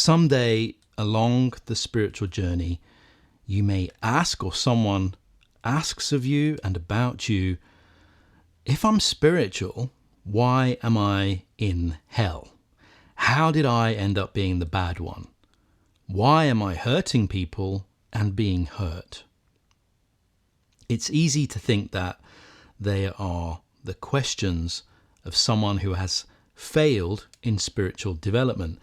someday along the spiritual journey, you may ask, or someone asks of you and about you, if I'm spiritual, why am I in hell? How did I end up being the bad one? Why am I hurting people and being hurt? It's easy to think that they are the questions of someone who has failed in spiritual development.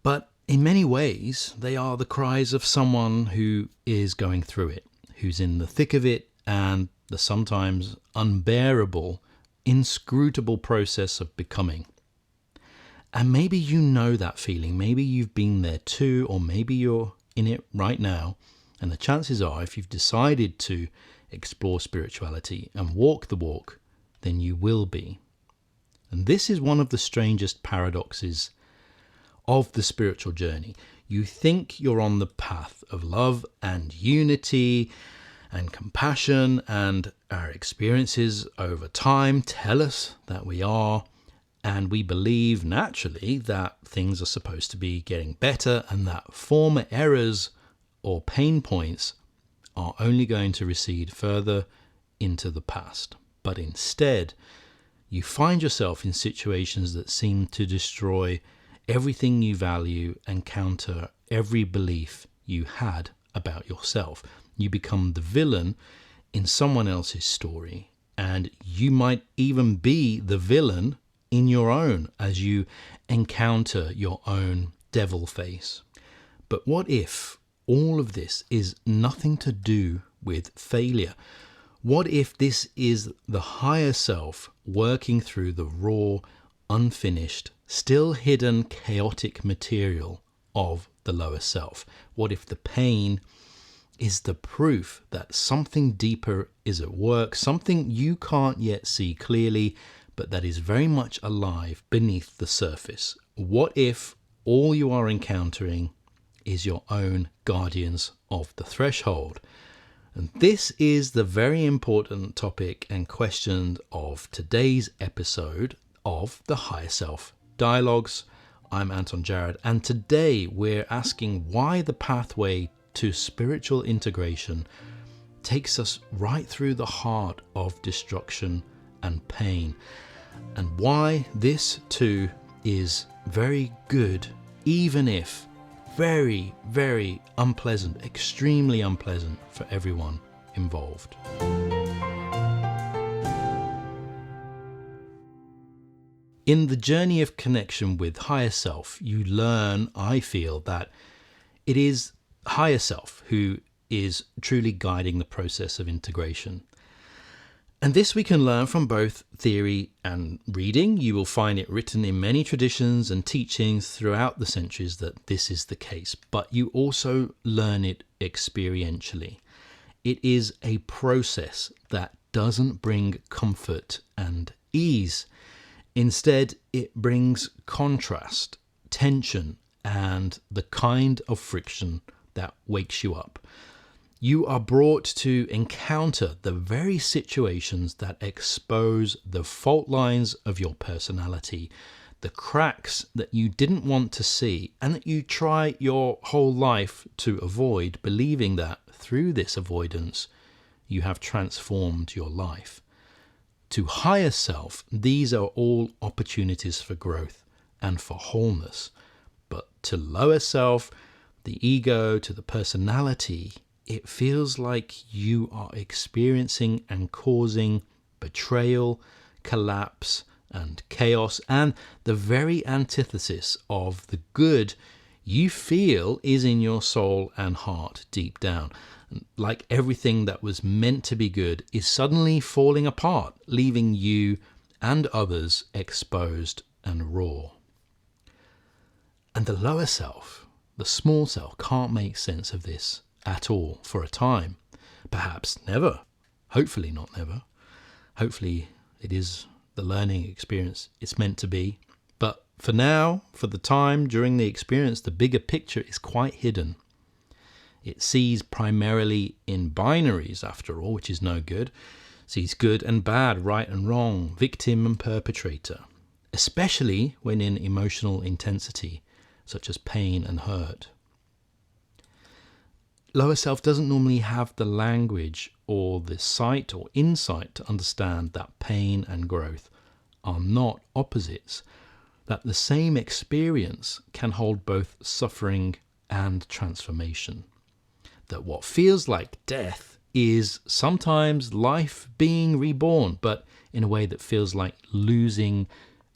But in many ways, they are the cries of someone who is going through it, who's in the thick of it, and the sometimes unbearable, inscrutable process of becoming. And maybe you know that feeling. Maybe you've been there too, or maybe you're in it right now. And the chances are, if you've decided to explore spirituality and walk the walk, then you will be. And this is one of the strangest paradoxes of the spiritual journey. You think you're on the path of love and unity and compassion, and our experiences over time tell us that we are, and we believe naturally that things are supposed to be getting better and that former errors or pain points are only going to recede further into the past. But instead, you find yourself in situations that seem to destroy everything you value and counter every belief you had about yourself. You become the villain in someone else's story, and you might even be the villain in your own as you encounter your own devil face. But what if all of this is nothing to do with failure? What if this is the higher self working through the raw, unfinished, still hidden, chaotic material of the lower self? What if the pain is the proof that something deeper is at work, something you can't yet see clearly, but that is very much alive beneath the surface? What if all you are encountering is your own guardians of the threshold? And this is the very important topic and question of today's episode of the Higher Self Dialogues. I'm Anton Jarrett, and today we're asking why the pathway to spiritual integration takes us right through the heart of destruction and pain, and why this too is very good, even if very, very unpleasant, extremely unpleasant for everyone involved. In the journey of connection with higher self, you learn, I feel, that it is higher self who is truly guiding the process of integration. And this we can learn from both theory and reading. You will find it written in many traditions and teachings throughout the centuries that this is the case, but you also learn it experientially. It is a process that doesn't bring comfort and ease. Instead, it brings contrast, tension, and the kind of friction that wakes you up. You are brought to encounter the very situations that expose the fault lines of your personality, the cracks that you didn't want to see and that you try your whole life to avoid, believing that through this avoidance you have transformed your life. To higher self, these are all opportunities for growth and for wholeness. But to lower self, the ego, to the personality, it feels like you are experiencing and causing betrayal, collapse, and chaos, and the very antithesis of the good you feel is in your soul and heart deep down. Like everything that was meant to be good is suddenly falling apart, leaving you and others exposed and raw. And the lower self, the small self, can't make sense of this at all for a time. Perhaps never. Hopefully not never. Hopefully it is the learning experience it's meant to be. But for now, for the time during the experience, the bigger picture is quite hidden. It sees primarily in binaries, after all, which is no good. It sees good and bad, right and wrong, victim and perpetrator, especially when in emotional intensity. such as pain and hurt. Lower self doesn't normally have the language or the sight or insight to understand that pain and growth are not opposites, that the same experience can hold both suffering and transformation, that what feels like death is sometimes life being reborn, but in a way that feels like losing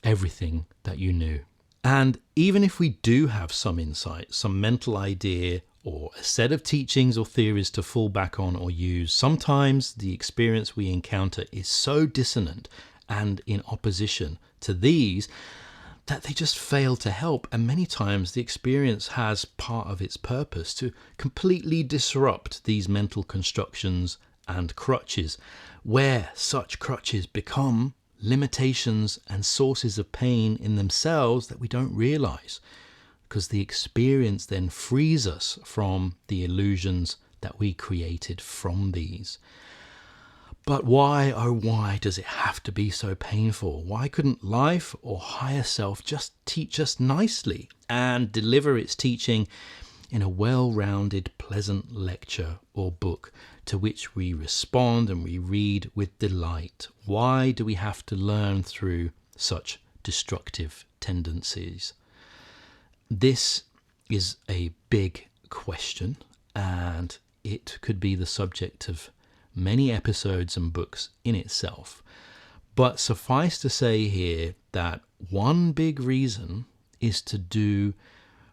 everything that you knew. And even if we do have some insight, some mental idea, or a set of teachings or theories to fall back on or use, sometimes the experience we encounter is so dissonant and in opposition to these that they just fail to help. And many times the experience has part of its purpose to completely disrupt these mental constructions and crutches, where such crutches become limitations and sources of pain in themselves that we don't realize, because the experience then frees us from the illusions that we created from these. But why, oh why, does it have to be so painful? Why couldn't life or higher self just teach us nicely and deliver its teaching in a well-rounded, pleasant lecture or book to which we respond and we read with delight? Why do we have to learn through such destructive tendencies? This is a big question, and it could be the subject of many episodes and books in itself. But suffice to say here that one big reason is to do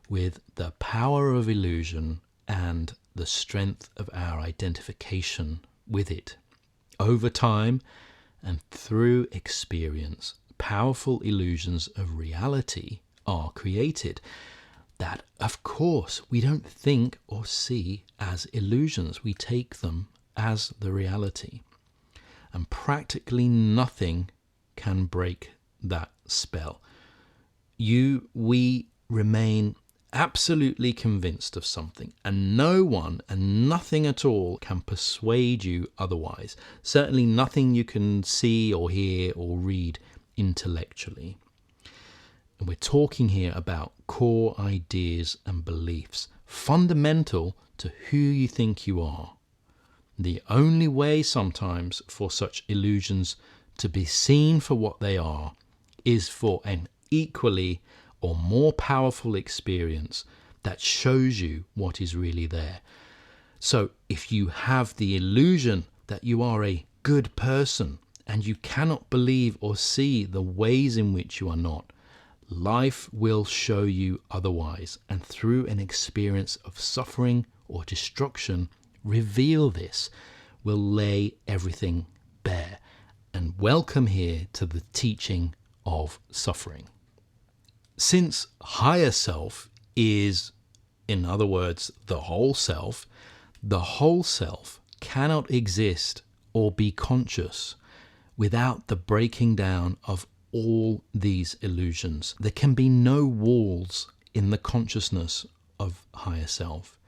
with the power of illusion and the strength of our identification with it. Over time and through experience, powerful illusions of reality are created that, of course, we don't think or see as illusions. We take them as the reality. And practically nothing can break that spell. We remain absolutely convinced of something, and no one and nothing at all can persuade you otherwise. Certainly nothing you can see or hear or read intellectually. And we're talking here about core ideas and beliefs, fundamental to who you think you are. The only way sometimes for such illusions to be seen for what they are is for an equally or more powerful experience that shows you what is really there. So if you have the illusion that you are a good person and you cannot believe or see the ways in which you are not, life will show you otherwise, and through an experience of suffering or destruction, reveal this, will lay everything bare. And welcome here to the teaching of suffering. Since higher self is, in other words, the whole self cannot exist or be conscious without the breaking down of all these illusions. There can be no walls in the consciousness of higher self.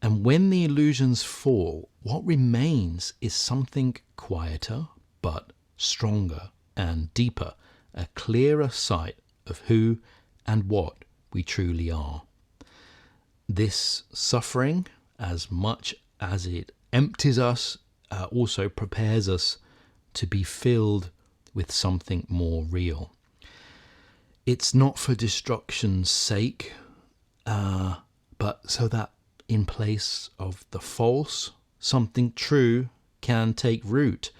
And when the illusions fall, what remains is something quieter but stronger and deeper, a clearer sight of who and what we truly are. This suffering, as much as it empties us, also prepares us to be filled with something more real. It's not for destruction's sake, but so that in place of the false, something true can take root.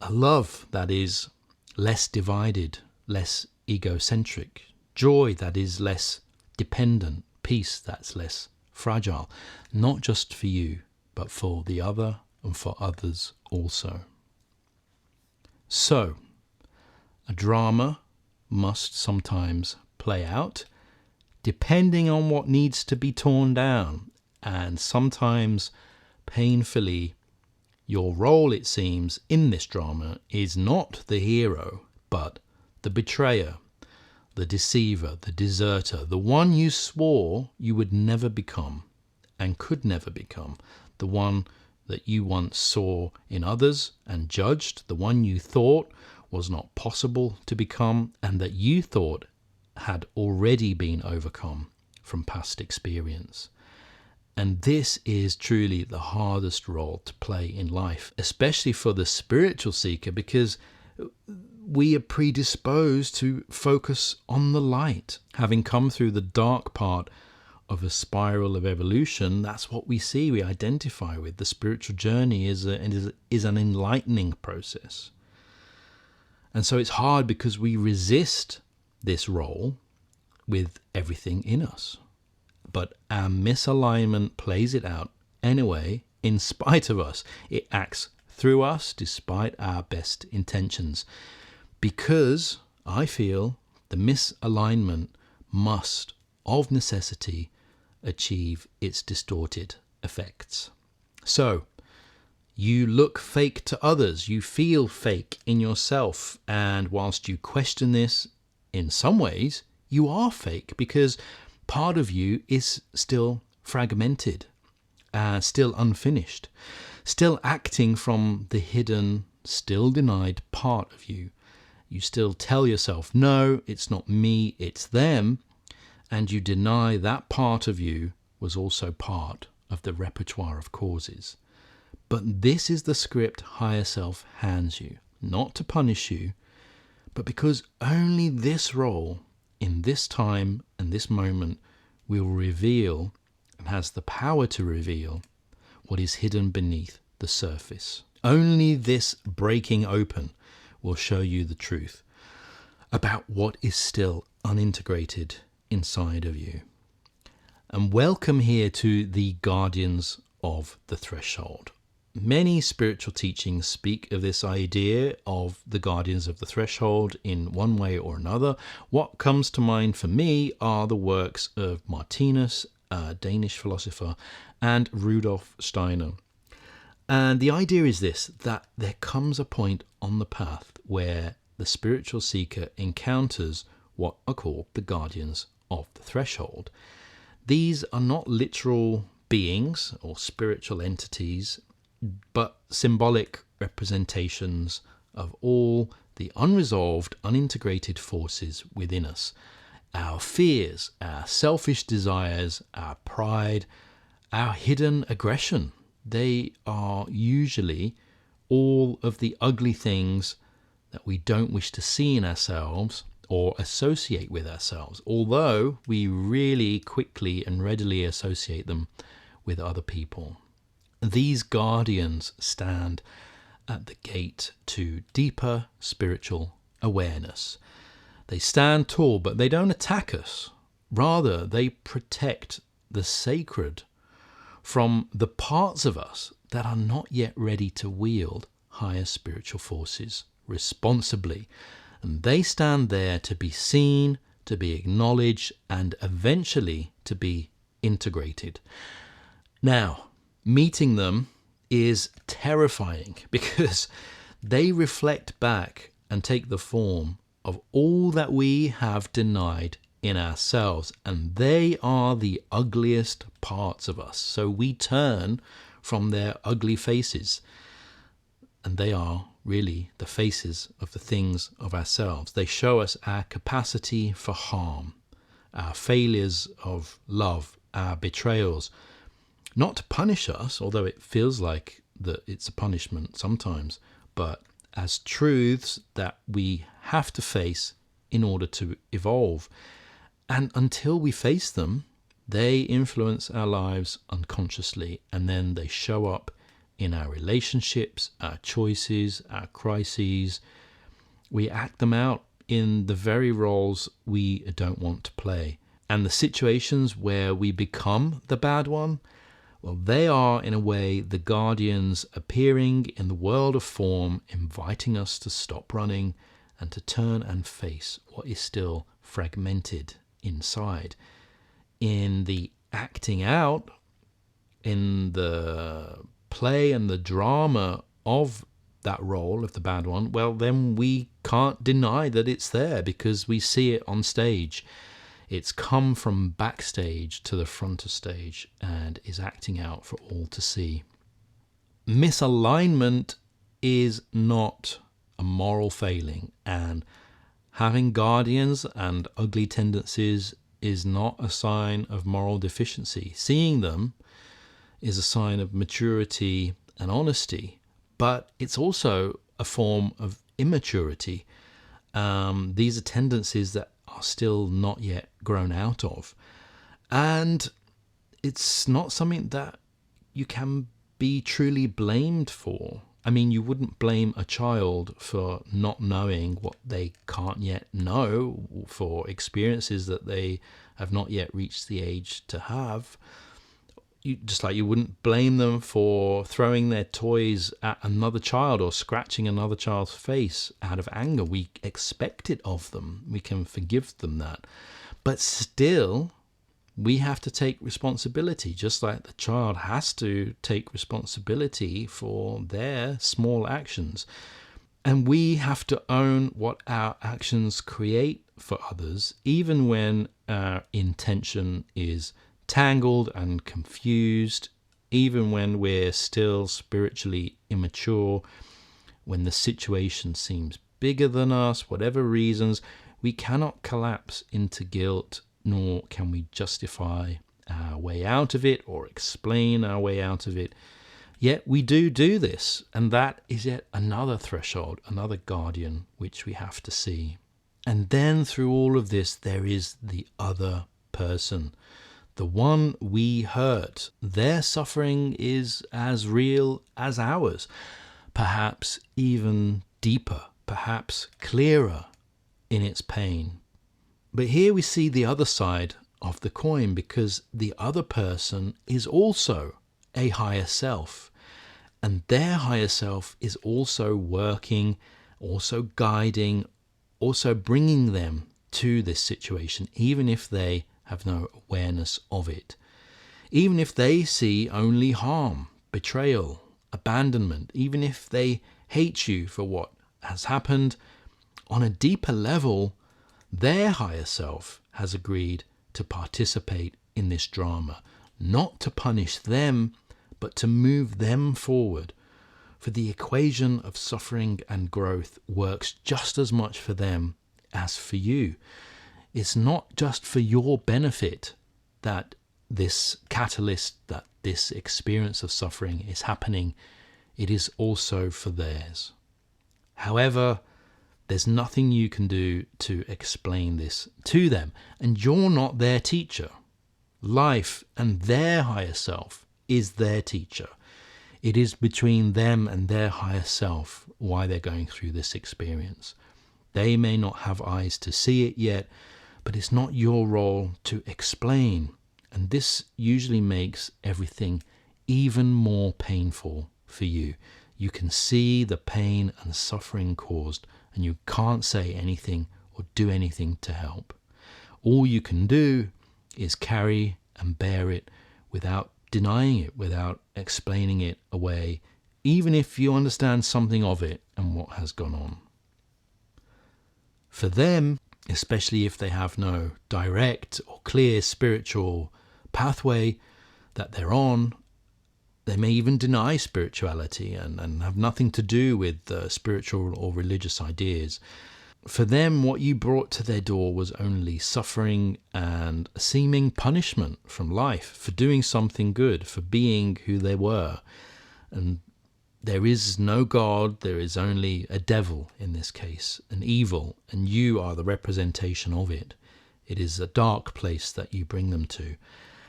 A love that is less divided, less egocentric, joy that is less dependent, peace that's less fragile, not just for you, but for the other and for others also. So, a drama must sometimes play out, depending on what needs to be torn down, and sometimes painfully, your role, it seems, in this drama is not the hero, but the betrayer, the deceiver, the deserter, the one you swore you would never become and could never become, the one that you once saw in others and judged, the one you thought was not possible to become and that you thought had already been overcome from past experience. And this is truly the hardest role to play in life, especially for the spiritual seeker, because we are predisposed to focus on the light. Having come through the dark part of a spiral of evolution, that's what we see, we identify with. The spiritual journey is an enlightening process. And so it's hard because we resist this role with everything in us. But our misalignment plays it out anyway, in spite of us. It acts through us despite our best intentions. Because I feel the misalignment must, of necessity, achieve its distorted effects. So, you look fake to others, you feel fake in yourself, and whilst you question this, in some ways, you are fake because part of you is still fragmented, still unfinished, still acting from the hidden, still denied part of you. You still tell yourself, no, it's not me, it's them, and you deny that part of you was also part of the repertoire of causes. But this is the script higher self hands you, not to punish you, but because only this role in this time and this moment will reveal and has the power to reveal what is hidden beneath the surface. Only this breaking open will show you the truth about what is still unintegrated inside of you. And welcome here to the guardians of the threshold. Many spiritual teachings speak of this idea of the guardians of the threshold in one way or another. What comes to mind for me are the works of Martinus, a Danish philosopher, and Rudolf Steiner. And the idea is this, that there comes a point on the path where the spiritual seeker encounters what are called the guardians of the threshold. These are not literal beings or spiritual entities, but symbolic representations of all the unresolved, unintegrated forces within us. Our fears, our selfish desires, our pride, our hidden aggression. They are usually all of the ugly things that we don't wish to see in ourselves or associate with ourselves, although we really quickly and readily associate them with other people. These guardians stand at the gate to deeper spiritual awareness. They stand tall, but they don't attack us. Rather, they protect the sacred from the parts of us that are not yet ready to wield higher spiritual forces responsibly. And they stand there to be seen, to be acknowledged, and eventually to be integrated. Now, meeting them is terrifying because they reflect back and take the form of all that we have denied in ourselves, and they are the ugliest parts of us. So we turn from their ugly faces, and they are really the faces of the things of ourselves. They show us our capacity for harm, our failures of love, our betrayals, not to punish us, although it feels like that it's a punishment sometimes, but as truths that we have to face in order to evolve. And until we face them, they influence our lives unconsciously, and then they show up in our relationships, our choices, our crises. We act them out in the very roles we don't want to play. And the situations where we become the bad one, well, they are in a way the guardians appearing in the world of form, inviting us to stop running and to turn and face what is still fragmented inside. In the acting out, in the play and the drama of that role of the bad one, well, then we can't deny that it's there because we see it on stage. It's come from backstage to the front of stage and is acting out for all to see. Misalignment is not a moral failing, and Having guardians and ugly tendencies is not a sign of moral deficiency. Seeing them is a sign of maturity and honesty, but it's also a form of immaturity. These are tendencies that are still not yet grown out of. And it's not something that you can be truly blamed for. I mean, you wouldn't blame a child for not knowing what they can't yet know, for experiences that they have not yet reached the age to have. Just like you wouldn't blame them for throwing their toys at another child or scratching another child's face out of anger. We expect it of them. We can forgive them that. But still, we have to take responsibility, just like the child has to take responsibility for their small actions. And we have to own what our actions create for others, even when our intention is tangled and confused, even when we're still spiritually immature, when the situation seems bigger than us, whatever reasons. We cannot collapse into guilt, nor can we justify our way out of it or explain our way out of it. Yet we do this, and that is yet another threshold, another guardian which we have to see. And then through all of this, there is the other person, the one we hurt. Their suffering is as real as ours, perhaps even deeper, perhaps clearer in its pain. But here we see the other side of the coin, because the other person is also a higher self, and their higher self is also working, also guiding, also bringing them to this situation, even if they have no awareness of it. Even if they see only harm, betrayal, abandonment, even if they hate you for what has happened, on a deeper level, their higher self has agreed to participate in this drama, not to punish them, but to move them forward. For the equation of suffering and growth works just as much for them as for you. It's not just for your benefit that this catalyst, that this experience of suffering is happening. It is also for theirs. However, there's nothing you can do to explain this to them, and you're not their teacher. Life and their higher self is their teacher. It is between them and their higher self why they're going through this experience. They may not have eyes to see it yet, but it's not your role to explain. And this usually makes everything even more painful for you. You can see the pain and suffering caused, and you can't say anything or do anything to help. All you can do is carry and bear it without denying it, without explaining it away, even if you understand something of it and what has gone on. For them, especially if they have no direct or clear spiritual pathway that they're on, they may even deny spirituality and have nothing to do with spiritual or religious ideas. For them, what you brought to their door was only suffering and a seeming punishment from life for doing something good, for being who they were. And there is no God, there is only a devil in this case, an evil, and you are the representation of it. It is a dark place that you bring them to.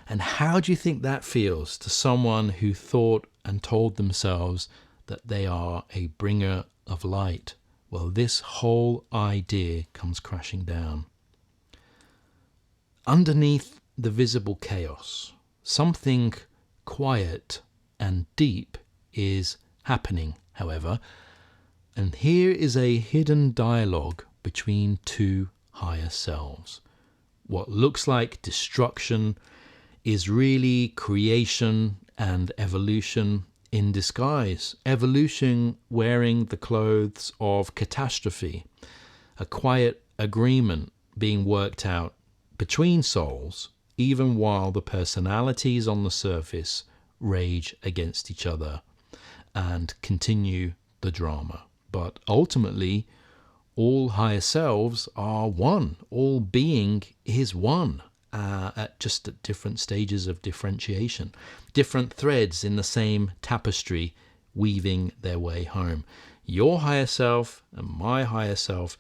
And how do you think that feels to someone who thought and told themselves that they are a bringer of light? Well, this whole idea comes crashing down. Underneath the visible chaos, something quiet and deep is happening, however, and here is a hidden dialogue between two higher selves. What looks like destruction is really creation and evolution in disguise. Evolution wearing the clothes of catastrophe, a quiet agreement being worked out between souls, even while the personalities on the surface rage against each other and continue the drama. But ultimately, all higher selves are one. All being is one, at different stages of differentiation, different threads in the same tapestry weaving their way home. Your higher self and my higher self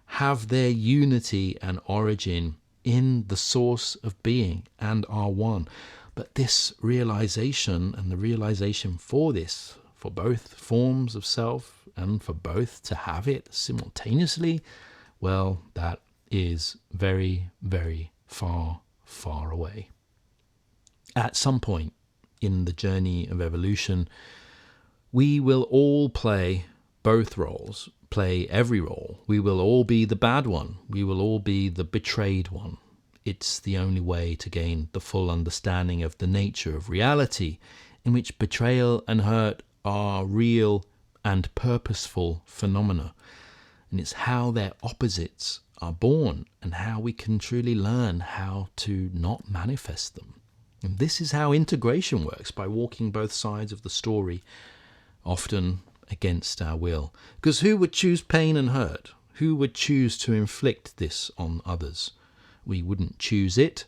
have their unity and origin in the source of being and are one. But this realization, and the realization for this, for both forms of self and for both to have it simultaneously, well, that is very, very far, far away. At some point in the journey of evolution, we will all play both roles, play every role. We will all be the bad one. We will all be the betrayed one. It's the only way to gain the full understanding of the nature of reality, in which betrayal and hurt are real and purposeful phenomena. And it's how their opposites are born and how we can truly learn how to not manifest them. And this is how integration works, by walking both sides of the story, often against our will. Because who would choose pain and hurt? Who would choose to inflict this on others? We wouldn't choose it,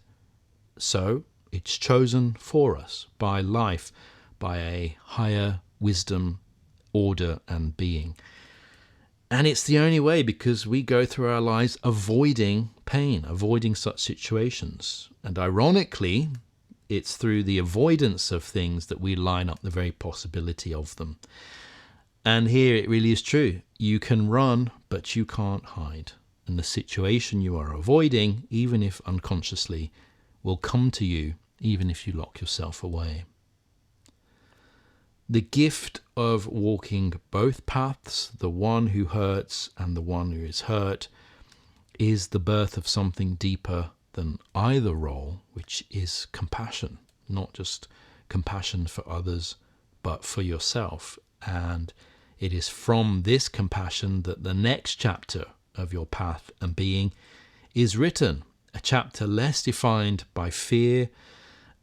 so it's chosen for us by life, by a higher wisdom, order and being. And it's the only way, because we go through our lives avoiding pain, avoiding such situations. And ironically, it's through the avoidance of things that we line up the very possibility of them. And here it really is true. You can run, but you can't hide. And the situation you are avoiding, even if unconsciously, will come to you, even if you lock yourself away. The gift of walking both paths, the one who hurts and the one who is hurt, is the birth of something deeper than either role, which is compassion. Not just compassion for others, but for yourself. And it is from this compassion that the next chapter of your path and being is written, a chapter less defined by fear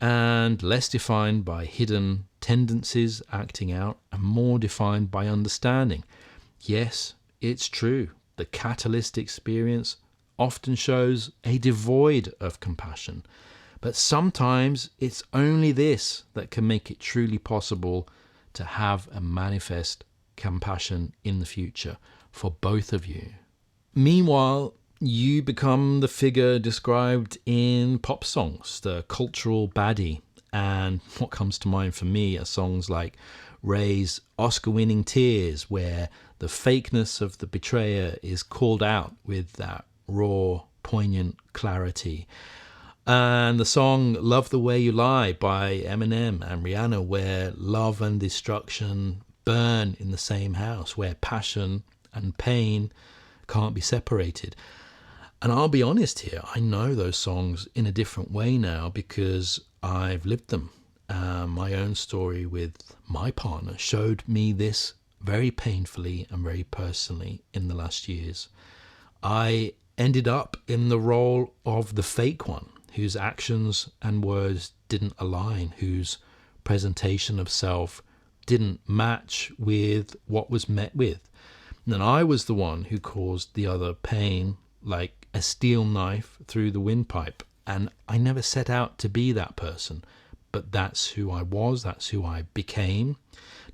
and less defined by hidden tendencies acting out, and more defined by understanding. Yes, it's true, the catalyst experience often shows a devoid of compassion, but sometimes it's only this that can make it truly possible to have and manifest compassion in the future for both of you. Meanwhile, you become the figure described in pop songs, the cultural baddie. And what comes to mind for me are songs like Ray's Oscar-winning Tears, where the fakeness of the betrayer is called out with that raw, poignant clarity. And the song Love the Way You Lie by Eminem and Rihanna, where love and destruction burn in the same house, where passion and pain can't be separated. And I'll be honest here, I know those songs in a different way now because I've lived them. My own story with my partner showed me this very painfully and very personally in the last years. I ended up in the role of the fake one, whose actions and words didn't align, whose presentation of self didn't match with what was met with. And I was the one who caused the other pain like a steel knife through the windpipe. And I never set out to be that person, but that's who I was, that's who I became.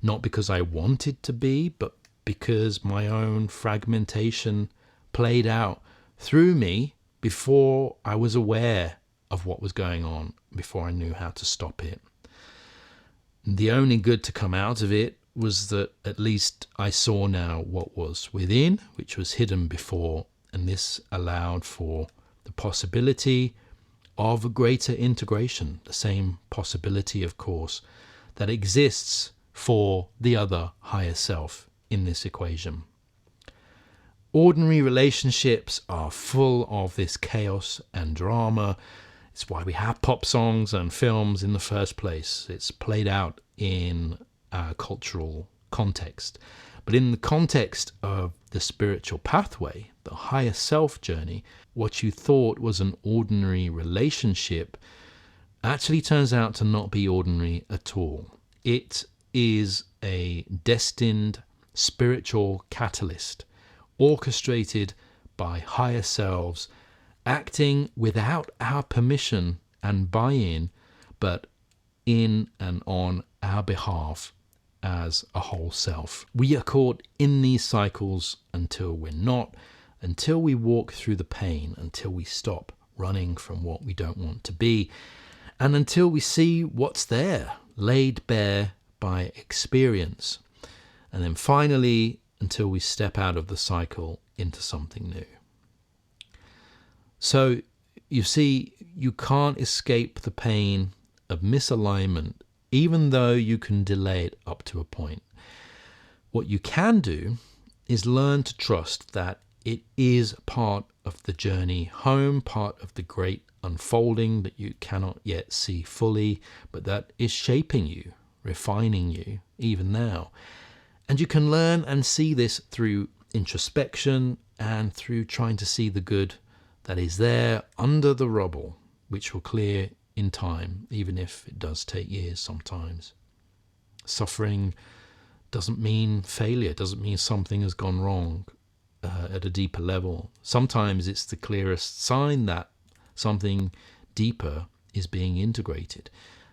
Not because I wanted to be, but because my own fragmentation played out through me before I was aware of what was going on, before I knew how to stop it. The only good to come out of it was that at least I saw now what was within, which was hidden before, and this allowed for the possibility of a greater integration, the same possibility, of course, that exists for the other higher self in this equation. Ordinary relationships are full of this chaos and drama. It's why we have pop songs and films in the first place. It's played out in a cultural context. But in the context of the spiritual pathway, the higher self journey, what you thought was an ordinary relationship actually turns out to not be ordinary at all. It is a destined spiritual catalyst, orchestrated by higher selves, acting without our permission and buy-in, but in and on our behalf as a whole self. We are caught in these cycles until we're not, until we walk through the pain, until we stop running from what we don't want to be, and until we see what's there, laid bare by experience. And then finally, until we step out of the cycle into something new. So, you see, you can't escape the pain of misalignment, even though you can delay it up to a point. What you can do is learn to trust that it is part of the journey home, part of the great unfolding that you cannot yet see fully, but that is shaping you, refining you, even now. And you can learn and see this through introspection and through trying to see the good that is there under the rubble, which will clear in time, even if it does take years sometimes. Suffering doesn't mean failure, doesn't mean something has gone wrong at a deeper level. Sometimes it's the clearest sign that something deeper is being integrated,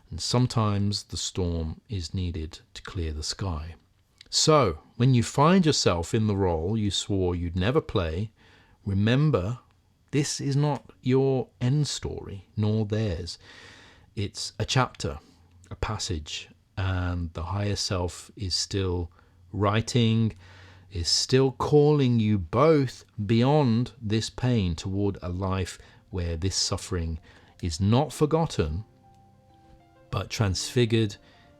and sometimes the storm is needed to clear the sky. So, when you find yourself in the role you swore you'd never play, remember, this is not your end story, nor theirs. It's a chapter, a passage, and the higher self is still writing, is still calling you both beyond this pain toward a life where this suffering is not forgotten, but transfigured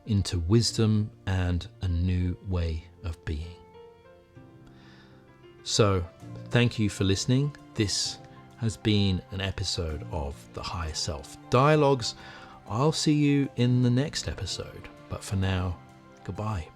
into wisdom and a new way of being. So, thank you for listening. This has been an episode of The Higher Self Dialogues. I'll see you in the next episode, but for now, goodbye.